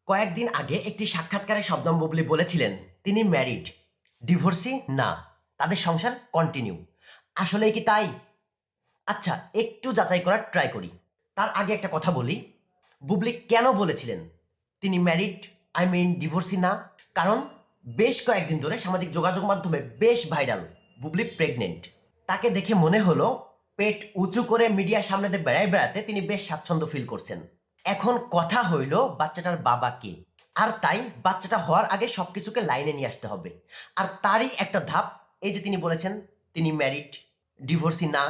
কয়েকদিন আগে একটি সাক্ষাৎকারে শবনম বুবলি বলেছিলেন তিনি ম্যারিড, ডিভোর্সি না, তাদের সংসার কন্টিনিউ। আসলেই কি তাই? আচ্ছা, একটু যাচাই করার ট্রাই করি। তার আগে একটা কথা বলি, বুবলি কেন বলেছিলেন তিনি ম্যারিড, ডিভোর্সি না? কারণ বেশ কয়েকদিন ধরে সামাজিক যোগাযোগ মাধ্যমে বেশ ভাইরাল বুবলি প্রেগনেন্ট। তাকে দেখে মনে হলো পেট উঁচু করে মিডিয়ার সামনে দিয়ে বেড়াতে তিনি বেশ স্বাচ্ছন্দ্য ফিল করছেন। এখন কথা হইল বাচ্চাটার বাবা কে, আর তাই বাচ্চাটা হওয়ার আগে সবকিছুকে লাইনে নিয়ে আসতে হবে। আর তারই একটা ধাপ এই যে তিনি বলেছেন তিনি ম্যারিড, ডিভোর্সি না।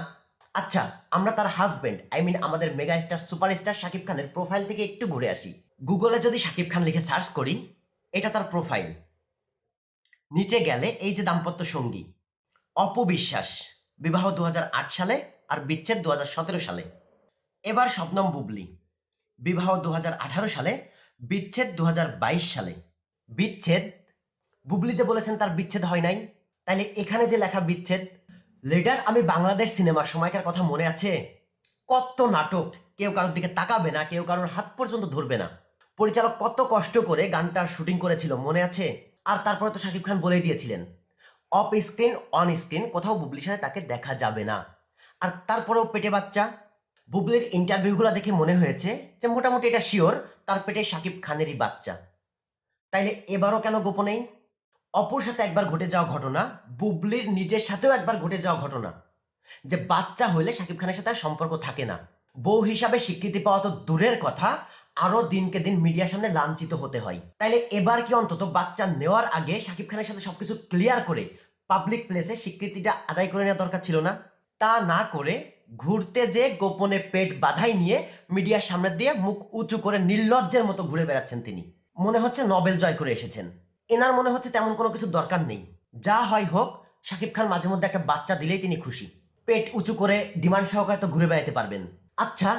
আচ্ছা, আমরা তার হাজবেন্ড আমাদের মেগা স্টার সুপারস্টার শাকিব খানের প্রোফাইল থেকে একটু ঘুরে আসি। গুগলে যদি শাকিব খান লিখে সার্চ করি, এটা তার প্রোফাইল। নিচে গেলে এই যে দাম্পত্য সঙ্গী অপবিশ্বাস, বিবাহ 2008 সালে আর বিচ্ছেদ 2017 সালে। এবার শবনম বুবলি, বিবাহ 2018 সালে, বিচ্ছেদ 2022 সালে। বিচ্ছেদ, বুবলি যে বলেছেন তার বিচ্ছেদ হয় নাই, তাইলে এখানে যে লেখা বিচ্ছেদ, লিডার আমি বাংলাদেশ সিনেমার সময়কার কথা মনে আছে? কত নাটক, কেউ কারোর দিকে তাকাবে না, কেউ কারোর হাত পর্যন্ত ধরবে না। পরিচালক কত কষ্ট করে গানটার শুটিং করেছিল মনে আছে? আর তারপরে তো শাকিব খান বলেই দিয়েছিলেন অফ স্ক্রিন অন স্ক্রিন কোথাও বুবলির সাথে তাকে দেখা যাবে না। আর তারপরেও পেটে বাচ্চা। বুবলির ইন্টারভিউগুলো দেখে মনে হয়েছে যে মোটামুটি এটা শিওর তার পেটে শাকিব খানেরই বাচ্চা। তাইলে এবারও কেন গোপনেই? অপুর সাথে একবার ঘটে যাওয়া ঘটনা, বুবলির নিজের সাথেও একবার ঘটে যাওয়া ঘটনা, যে বাচ্চা হইলে শাকিব খানের সাথে আর সম্পর্ক থাকে না। বউ হিসাবে স্বীকৃতি পাওয়া তো দূরের কথা, আরো দিনকে দিন মিডিয়ার সামনে লাঞ্ছিত হতে হয়। তাইলে এবার কি অন্তত বাচ্চা নেওয়ার আগে শাকিব খানের সাথে সবকিছু ক্লিয়ার করে পাবলিক প্লেসে স্বীকৃতিটা আদায় করে নেওয়া দরকার ছিল না? তা না করে ঘুরতে যে গোপনে পেট বাধাই নিয়ে মিডিয়ার সামনে দিয়ে মুখ উঁচু করে নির্লজ্জের মতো ঘুরে বেড়াচ্ছেন তিনি। মনে হচ্ছে নোবেল জয় করে এসেছেন। এনার মনে হচ্ছে তেমন কোনো কিছু দরকার নেই, যা হয় হোক, শাকিব খান মাঝে মধ্যে একটা বাচ্চা দিলেই তিনি খুশি। পেট উঁচু করে ডিমান্ড সহকারে তো ঘুরে বেড়াতে পারবেন। আচ্ছা,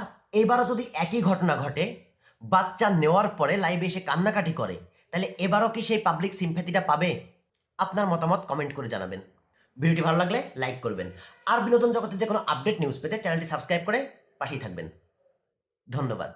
এবারও যদি একই ঘটনা ঘটে, বাচ্চা নেওয়ার পরে লাইভে এসে কান্নাকাটি করে, তাহলে এবারও কি সেই পাবলিক সিম্প্যাথিটা পাবে? আপনার মতামত কমেন্ট করে জানাবেন। ভিডিওটি ভালো লাগলে লাইক করবেন। আর বিনোদন জগতের যে কোনো আপডেট নিউজ পেতে চ্যানেলটি সাবস্ক্রাইব করে পাশেই থাকবেন। ধন্যবাদ।